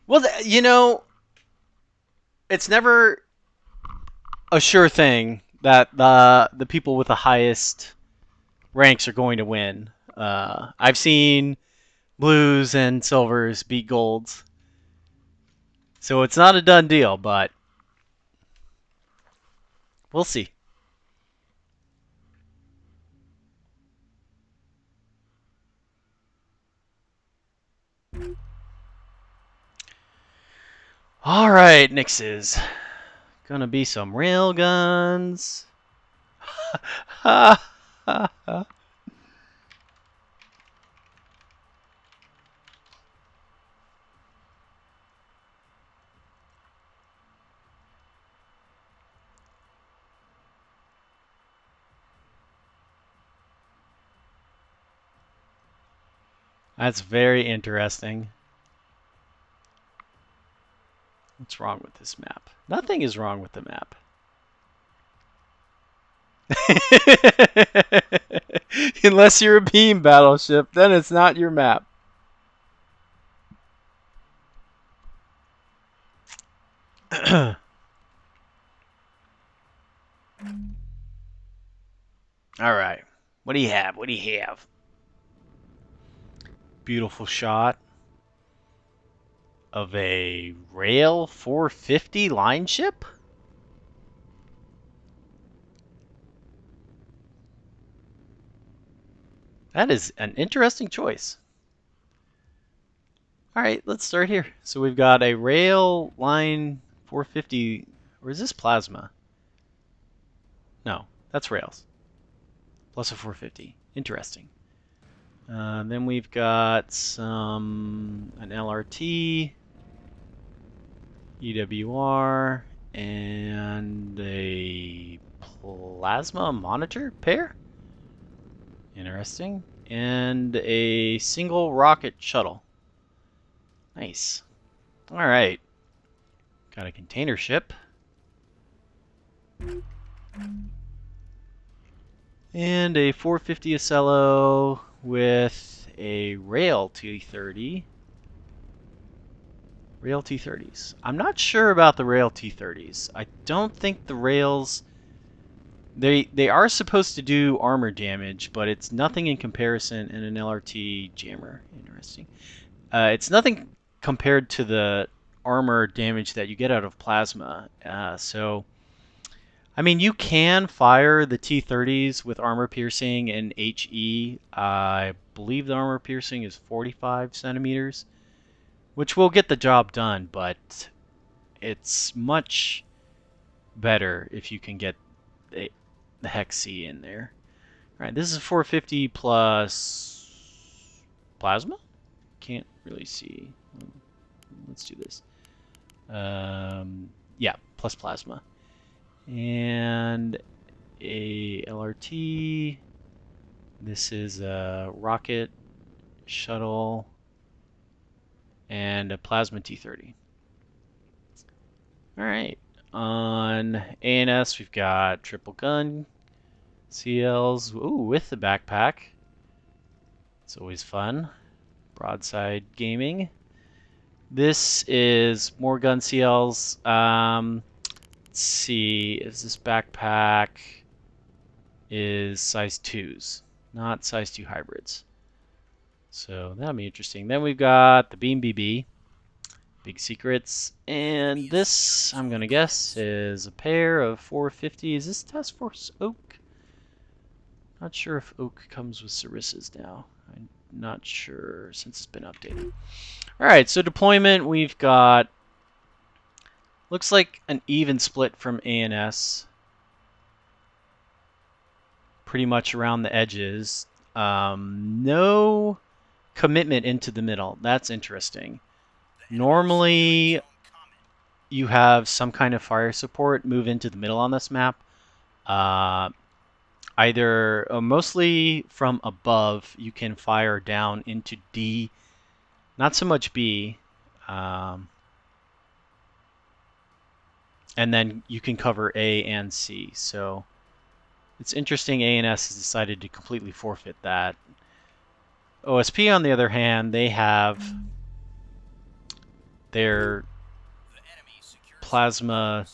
Well, you know, it's never a sure thing that the people with the highest ranks are going to win. I've seen blues and silvers beat golds, so it's not a done deal, but we'll see. All right, Nyx's gonna be some rail guns. That's very interesting. What's wrong with this map? Nothing is wrong with the map. Unless you're a beam battleship, then it's not your map. All right. What do you have? What do you have? Beautiful shot of a rail 450 line ship? That is an interesting choice. All right, let's start here. So we've got a rail line 450. Or is this plasma? No, that's rails. Plus a 450. Interesting. Then we've got an LRT, EWR, and a plasma monitor pair. Interesting. And a single rocket shuttle. Nice. All right. Got a container ship. And a 450 Ocello with a rail T30. Rail T30s. I'm not sure about the rail T30s. I don't think the rails... They are supposed to do armor damage, but it's nothing in comparison in an LRT jammer. Interesting. It's nothing compared to the armor damage that you get out of plasma. So, I mean, you can fire the T30s with armor piercing and HE. I believe the armor piercing is 45 centimeters, which will get the job done, but it's much better if you can get the Hex C in there. All right, this is 450 plus plasma. Can't really see. Let's do this. Yeah, plus plasma. And a LRT. This is a rocket shuttle and a plasma T30. All right. On ANS, we've got triple gun CLs. Ooh, with the backpack. It's always fun. Broadside gaming. This is more gun CLs. Let's see. Is this backpack is size 2s, not size 2 hybrids. So that'll be interesting. Then we've got the Beam BB. Big secrets. And this, I'm going to guess, is a pair of 450. Is this Task Force Oak? Not sure if Oak comes with Ceris's now. I'm not sure since it's been updated. Alright, so deployment, we've got... Looks like an even split from ANS. Pretty much around the edges. No commitment into the middle. That's interesting. Normally, you have some kind of fire support move into the middle on this map. Either mostly from above, you can fire down into D, not so much B, and then you can cover A and C. So it's interesting ANS has decided to completely forfeit that. OSP, on the other hand, they have their plasma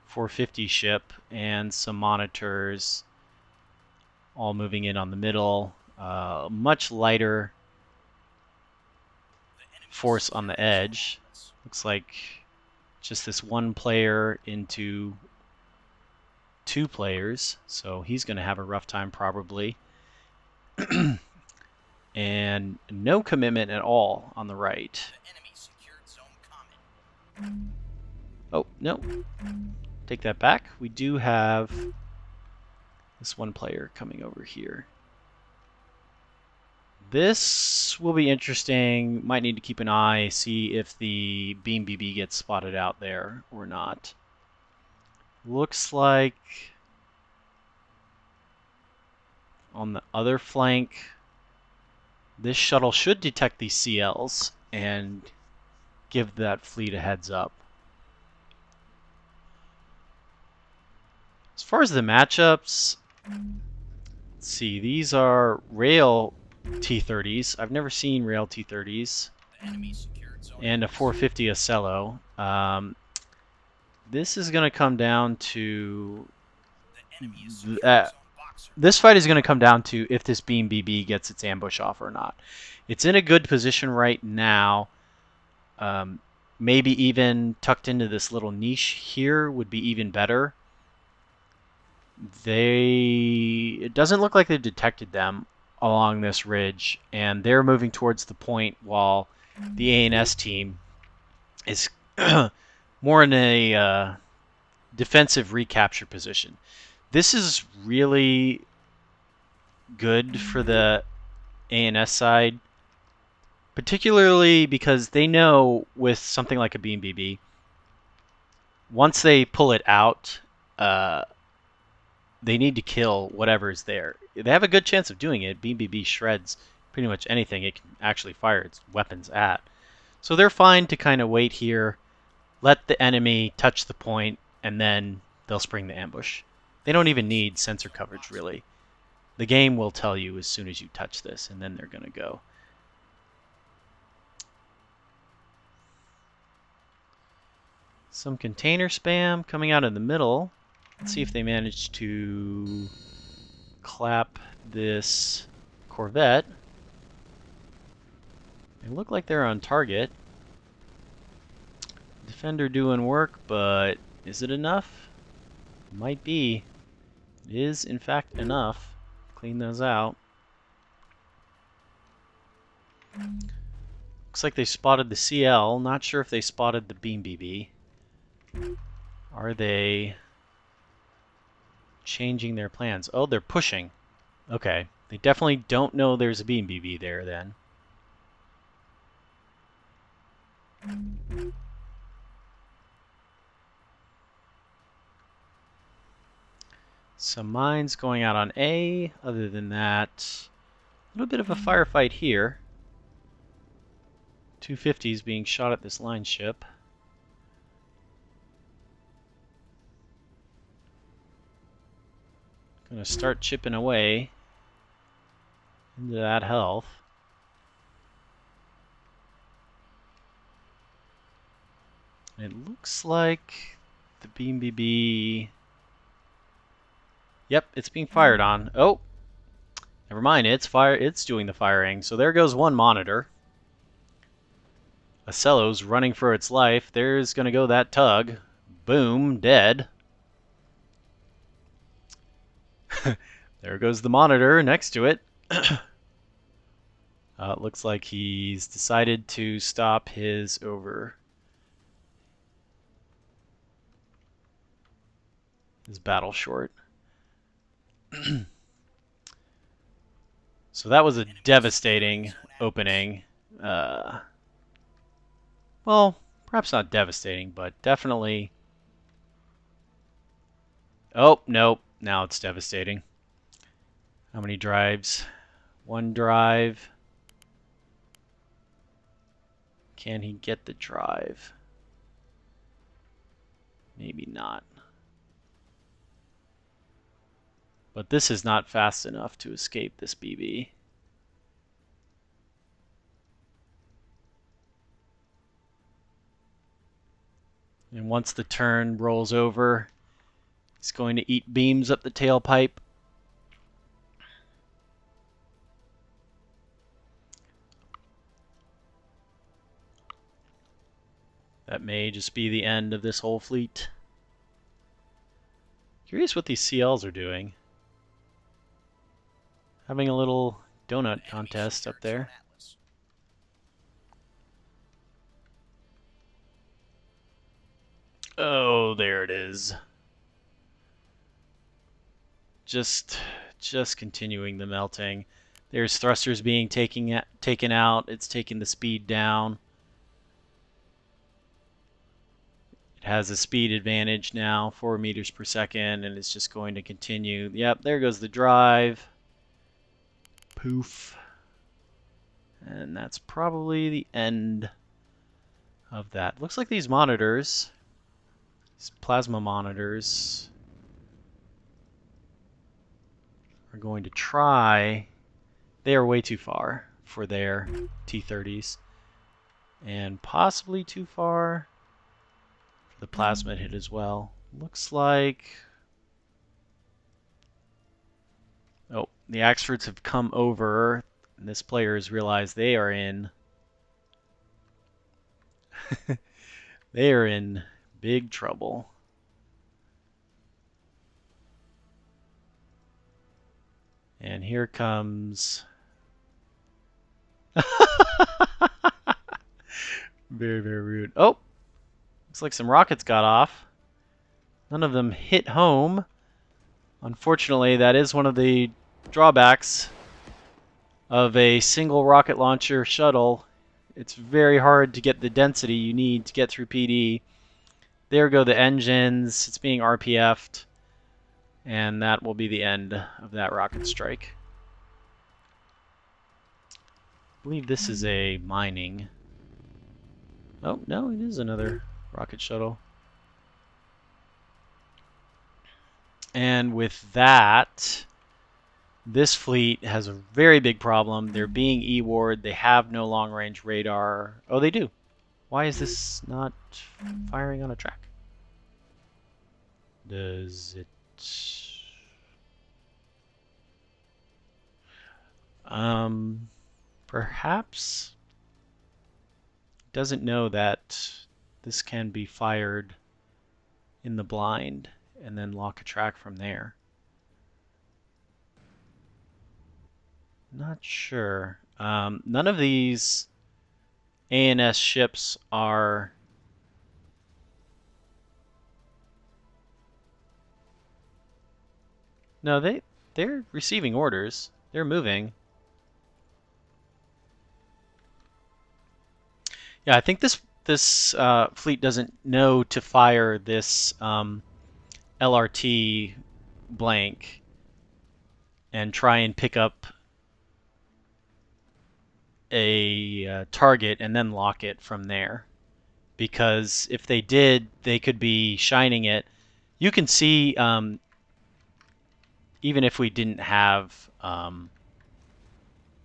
450 ship and some monitors all moving in on the middle. Much lighter force on the edge. Looks like just this one player into 2 players, so he's going to have a rough time probably. And no commitment at all on the right. Oh, no. Take that back. We do have this one player coming over here. This will be interesting. Might need to keep an eye, see if the Beam BB gets spotted out there or not. Looks like on the other flank, this shuttle should detect these CLs and give that fleet a heads up. As far as the matchups, let's see, these are rail T-30s. I've never seen rail T-30s. And a 450 Ocello. This is going to come down to... this fight is going to come down to if this Beam BB gets its ambush off or not. It's in a good position right now. Maybe even tucked into this little niche here would be even better. It doesn't look like they've detected them along this ridge, and they're moving towards the point while the ANS team is more in a defensive recapture position. This is really good for the ANS side, particularly because they know with something like a Beam BB, once they pull it out, they need to kill whatever is there. They have a good chance of doing it. Beam BB shreds pretty much anything it can actually fire its weapons at. So they're fine to kind of wait here, let the enemy touch the point, and then they'll spring the ambush. They don't even need sensor coverage, really. The game will tell you as soon as you touch this, and then they're going to go. Some container spam coming out in the middle. Let's see if they manage to clap this Corvette. They look like they're on target. Defender doing work, but is it enough? Might be. It is, in fact, enough. Clean those out. Looks like they spotted the CL. Not sure if they spotted the Beam BB. Are they changing their plans? Oh, they're pushing. Okay. They definitely don't know there's a Beam BB there then. Some mines going out on A. Other than that, a little bit of a firefight here. 250s being shot at this line ship. Gonna start chipping away into that health. It looks like the Beam BB... Yep, it's being fired on. Oh, never mind. It's doing the firing. So there goes one monitor. Ocello's running for its life. There's gonna go that tug. Boom, dead. There goes the monitor next to it. It looks like he's decided to stop his battle short. So that was a devastating opening. Well, perhaps not devastating, but definitely... Oh, nope. Now it's devastating. How many drives? One drive. Can he get the drive? Maybe not. But this is not fast enough to escape this BB. And once the turn rolls over, he's going to eat beams up the tailpipe. That may just be the end of this whole fleet. Curious what these CLs are doing. Having a little donut contest up there. Oh, there it is. Just continuing the melting. There's thrusters being taken out. It's taking the speed down. It has a speed advantage now, 4 meters per second, and it's just going to continue. Yep, there goes the drive. Poof. And that's probably the end of that. Looks like these monitors, these plasma monitors, are going to try. They are way too far for their T-30s, and possibly too far for the plasma hit as well. Looks like... Oh, the Axfords have come over, and this player has realized they are in... they are in big trouble. And here comes... Very, very rude. Oh! Looks like some rockets got off. None of them hit home. Unfortunately, that is one of the drawbacks of a single rocket launcher shuttle. It's very hard to get the density you need to get through PD. There go the engines. It's being RPF'd. And that will be the end of that rocket strike. I believe this is a mining. Oh, no, it is another rocket shuttle. And with that, this fleet has a very big problem. They're being E-ward. They have no long-range radar. Oh, they do. Why is this not firing on a track? Does it... Perhaps doesn't know that this can be fired in the blind and then lock a track from there. Not sure. None of these ANS ships are... No, they're receiving orders. They're moving. Yeah, I think this fleet doesn't know to fire this LRT blank and try and pick up a target and then lock it from there. Because if they did, they could be shining it. You can see, even if we didn't have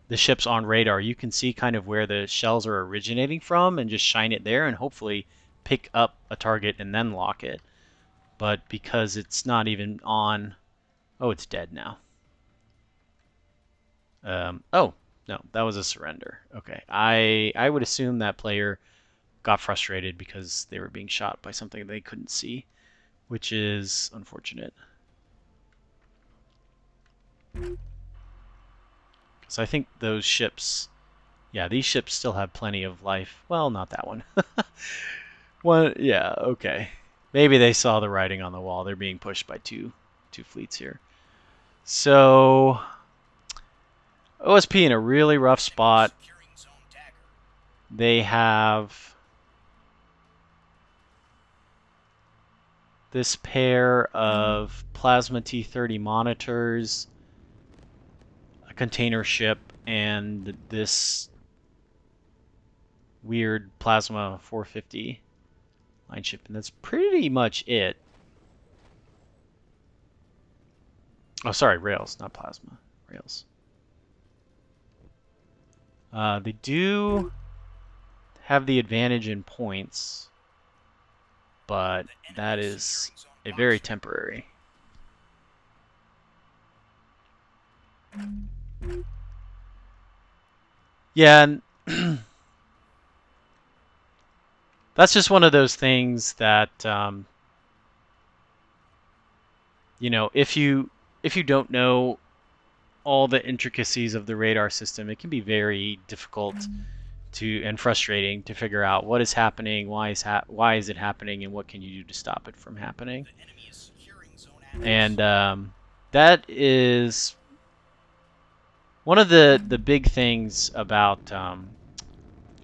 the ships on radar, you can see kind of where the shells are originating from and just shine it there and hopefully pick up a target and then lock it. But because it's not even on... Oh, it's dead now. Oh, no, that was a surrender. Okay, I would assume that player got frustrated because they were being shot by something they couldn't see, which is unfortunate. So I think those ships, yeah, these ships still have plenty of life. Well, not that one. One, yeah, okay. Maybe they saw the writing on the wall. They're being pushed by two fleets here. So OSP in a really rough spot. They have this pair of plasma T-30 monitors, a container ship, and this weird plasma 450 line ship, and that's pretty much it. Oh, sorry, rails, not plasma. Rails. They do have the advantage in points. but that is a very temporary. Yeah, and that's just one of those things that you know, if you don't know all the intricacies of the radar system, it can be very difficult to and frustrating to figure out what is happening, why is it happening, and what can you do to stop it from happening. And that is one of the big things about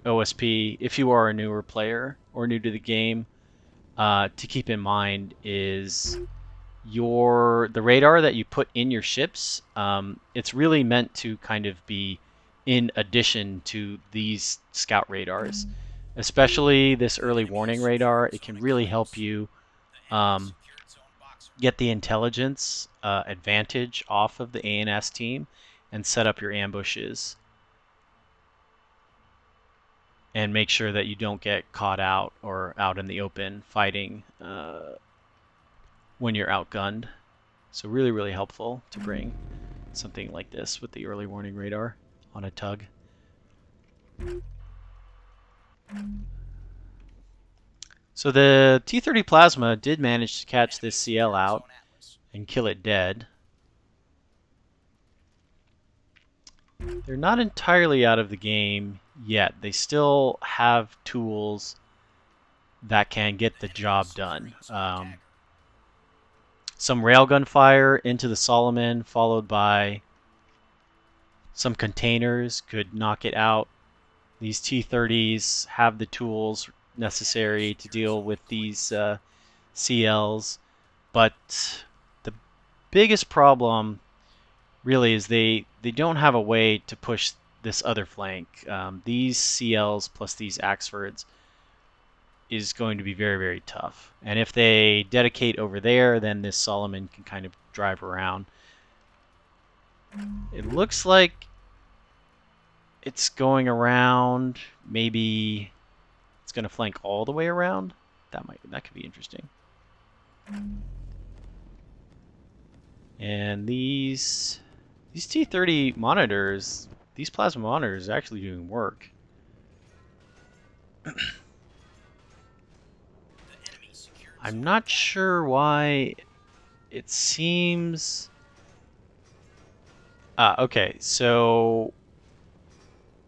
OSP. If you are a newer player or new to the game, to keep in mind is the radar that you put in your ships. It's really meant to kind of be in addition to these scout radars, especially this early warning radar. It can really help you get the intelligence advantage off of the ANS team and set up your ambushes and make sure that you don't get caught out or out in the open fighting when you're outgunned. So really helpful to bring something like this with the early warning radar on a tug. So the T-30 Plasma did manage to catch this CL out and kill it dead. They're not entirely out of the game yet. They still have tools that can get the job done. Some railgun fire into the Solomon, followed by some containers, could knock it out. These T-30s have the tools necessary to deal with these CLs, but the biggest problem really is they don't have a way to push this other flank. These CLs plus these Axfords is going to be very tough. And if they dedicate over there, then this Solomon can kind of drive around. It looks like it's going around. Maybe it's going to flank all the way around. That could be interesting. And these T-30 monitors, these plasma monitors, are actually doing work. I'm not sure why it seems... okay, so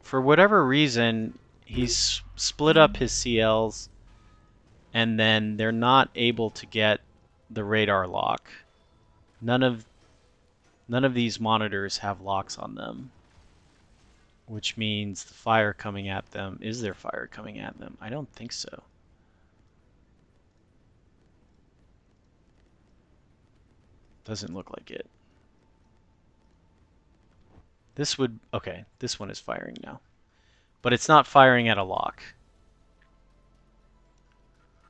for whatever reason, he's split up his CLs, and then they're not able to get the radar lock. None of these monitors have locks on them, which means the fire coming at them... Is there fire coming at them? I don't think so. Doesn't look like it. This would... Okay, this one is firing now. But it's not firing at a lock.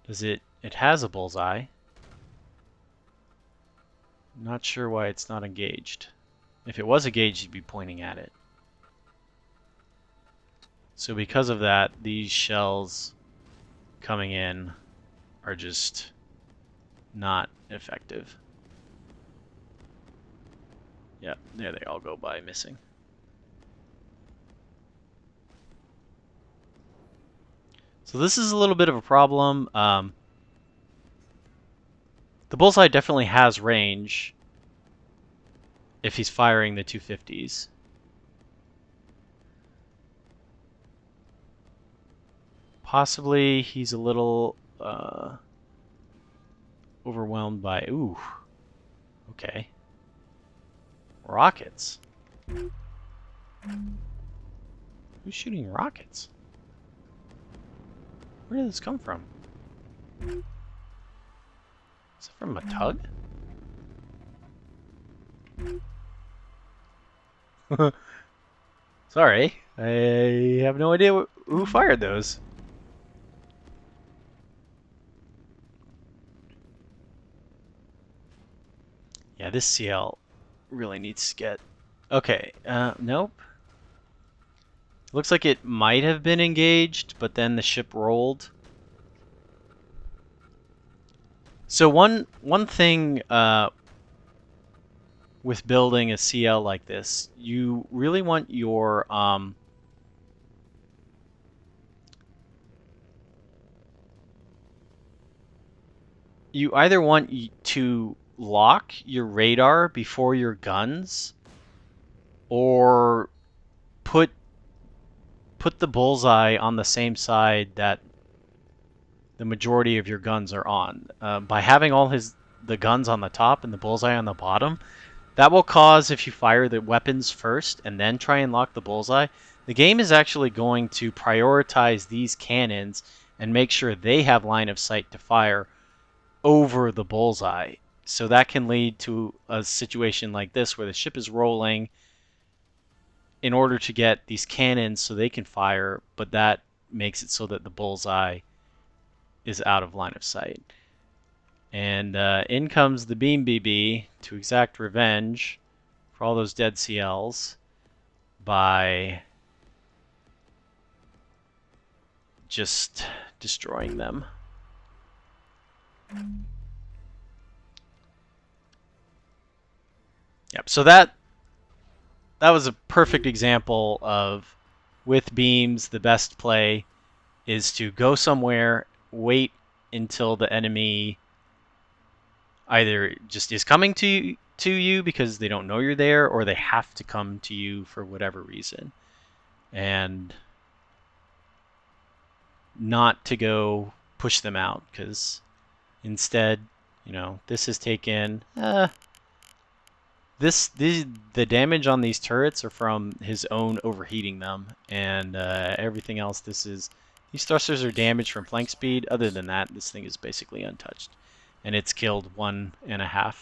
Does it... It has a bullseye. Not sure why it's not engaged. If it was engaged, you'd be pointing at it. So because of that, these shells coming in are just not effective. Yeah, there they all go by missing. So this is a little bit of a problem. The bullseye definitely has range if he's firing the 250s. Possibly he's a little overwhelmed by... Ooh. Okay. Rockets. Who's shooting rockets? Where did this come from? Is it from a tug? Sorry, I have no idea who fired those. Yeah, this CL really needs to get... Okay, nope. Looks like it might have been engaged, but then the ship rolled. So one thing with building a CL like this, you really want your you either want to lock your radar before your guns, or put the bullseye on the same side that the majority of your guns are on. By having all the guns on the top and the bullseye on the bottom, that will cause, if you fire the weapons first and then try and lock the bullseye, the game is actually going to prioritize these cannons and make sure they have line of sight to fire over the bullseye. So that can lead to a situation like this where the ship is rolling in order to get these cannons so they can fire, but that makes it so that the bullseye is out of line of sight. And in comes the Beam BB to exact revenge for all those dead CLs by just destroying them. Yep, so that was a perfect example of, with beams, the best play is to go somewhere, wait until the enemy either just is coming to you because they don't know you're there, or they have to come to you for whatever reason, and not to go push them out, because instead, you know, this has taken the damage on these turrets are from his own overheating them, and everything else. These thrusters are damaged from flank speed. Other than that, this thing is basically untouched, and it's killed 1.5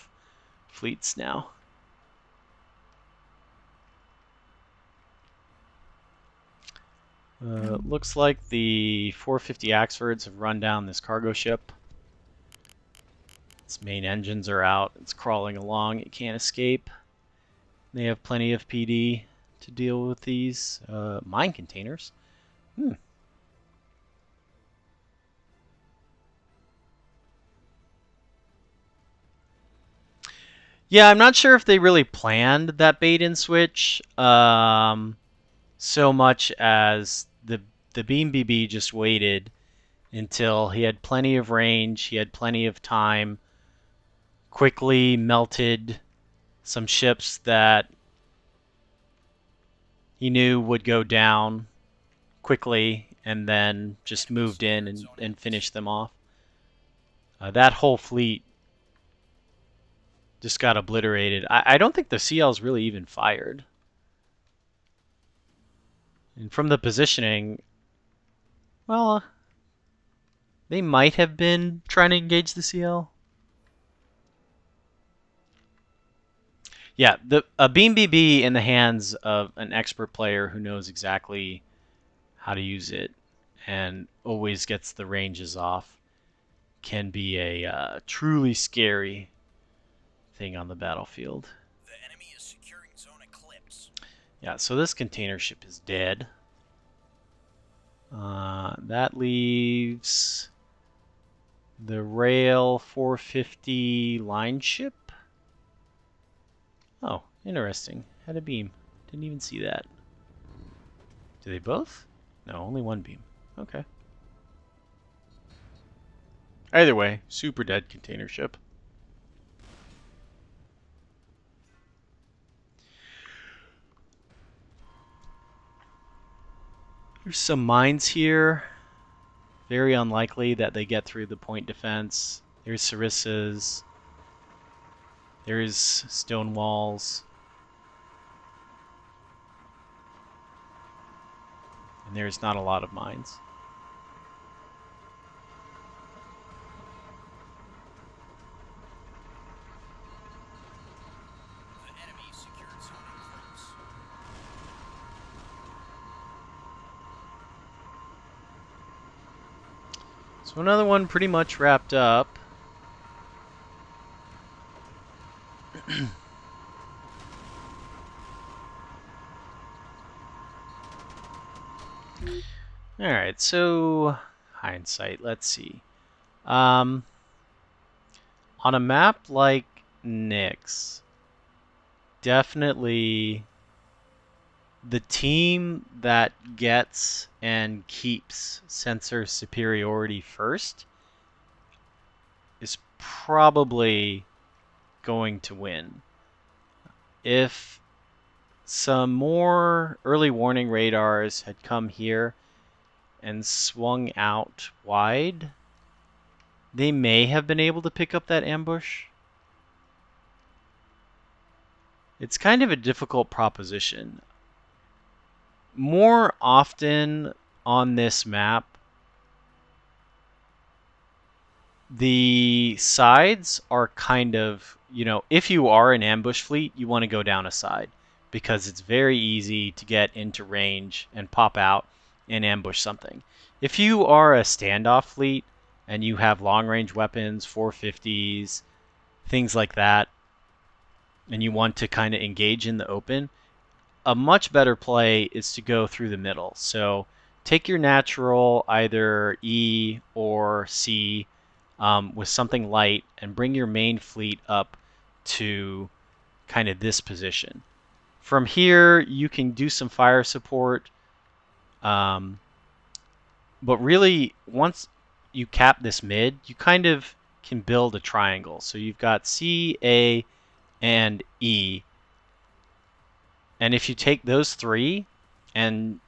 fleets now. Looks like the 450 Axfords have run down this cargo ship. Its main engines are out. It's crawling along. It can't escape. They have plenty of PD to deal with these mine containers. Yeah, I'm not sure if they really planned that bait and switch so much as the Beam BB just waited until he had plenty of range, he had plenty of time, quickly melted some ships that he knew would go down quickly, and then just moved in and finished them off. That whole fleet just got obliterated. I don't think the CLs really even fired. And from the positioning, well, they might have been trying to engage the CL. Yeah, a Beam BB in the hands of an expert player who knows exactly how to use it and always gets the ranges off can be a truly scary thing on the battlefield. The enemy is securing zone eclipse. Yeah, so this container ship is dead. That leaves the rail 450 line ship. Oh, interesting. Had a beam. Didn't even see that. Do they both? No, only one beam. Okay. Either way, super dead container ship. There's some mines here. Very unlikely that they get through the point defense. There's Sarissas. There's stone walls. And there's not a lot of mines. The enemy secured zone eclipse. So another one pretty much wrapped up. Alright, so hindsight, let's see. On a map like Nyx, definitely the team that gets and keeps sensor superiority first is probably going to win. If some more early warning radars had come here and swung out wide, they may have been able to pick up that ambush. It's kind of a difficult proposition. More often on this map, the sides are kind of, if you are an ambush fleet, you want to go down a side because it's very easy to get into range and pop out and ambush something. If you are a standoff fleet and you have long range weapons, 450s, things like that, and you want to kind of engage in the open, a much better play is to go through the middle. So take your natural, either E or C, with something light, and bring your main fleet up to kind of this position. From here, you can do some fire support, um, but really, once you cap this mid, you kind of can build a triangle. So you've got C, A, and E, and if you take those three and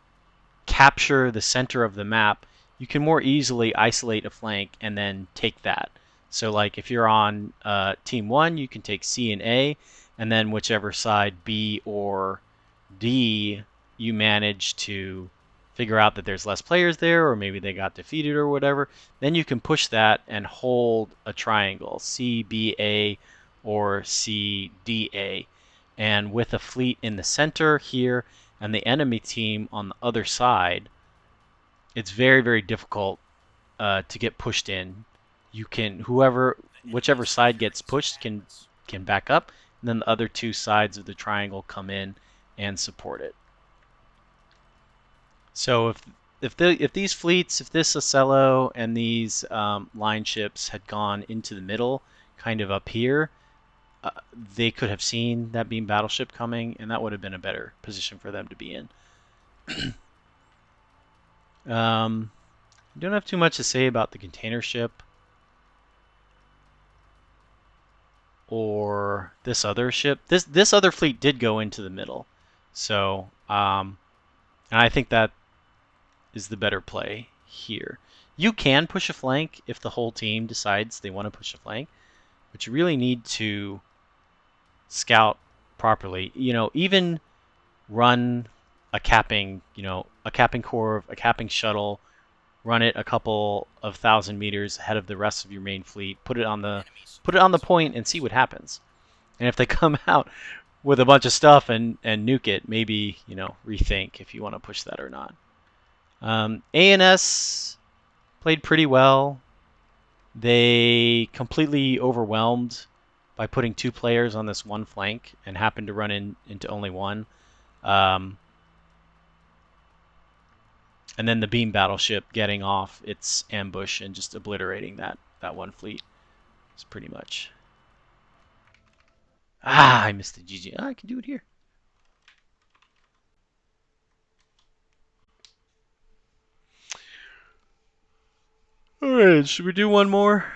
capture the center of the map, you can more easily isolate a flank and then take that. So, like if you're on team one, you can take C and A, and then whichever side B or D you manage to figure out that there's less players there, or maybe they got defeated or whatever, then you can push that and hold a triangle, C, B, A, or C, D, A. And with a fleet in the center here and the enemy team on the other side, it's very, very difficult to get pushed in. You can The enemy whichever is side securing gets zone pushed A-class. can back up, and then the other two sides of the triangle come in and support it. So if these fleets, if this Ocello and these line ships had gone into the middle, kind of up here, they could have seen that beam battleship coming, and that would have been a better position for them to be in. Um, I don't have too much to say about the container ship or this other ship. This other fleet did go into the middle, so and I think that is the better play here. You can push a flank if the whole team decides they want to push a flank, but you really need to scout properly. Even run a capping corps, a capping shuttle, run it a couple of thousand meters ahead of the rest of your main fleet. Enemy Put it on securing the zone point and see what A-class. happens. And if they come out with a bunch of stuff and nuke it, maybe rethink if you want to push that or not. ANS played pretty well. They completely overwhelmed by putting two players on this one flank and happened to run into only one. Um, and then the beam battleship getting off its ambush and just obliterating that one fleet. It's pretty much. I missed the GG. I can do it here. All right, should we do one more?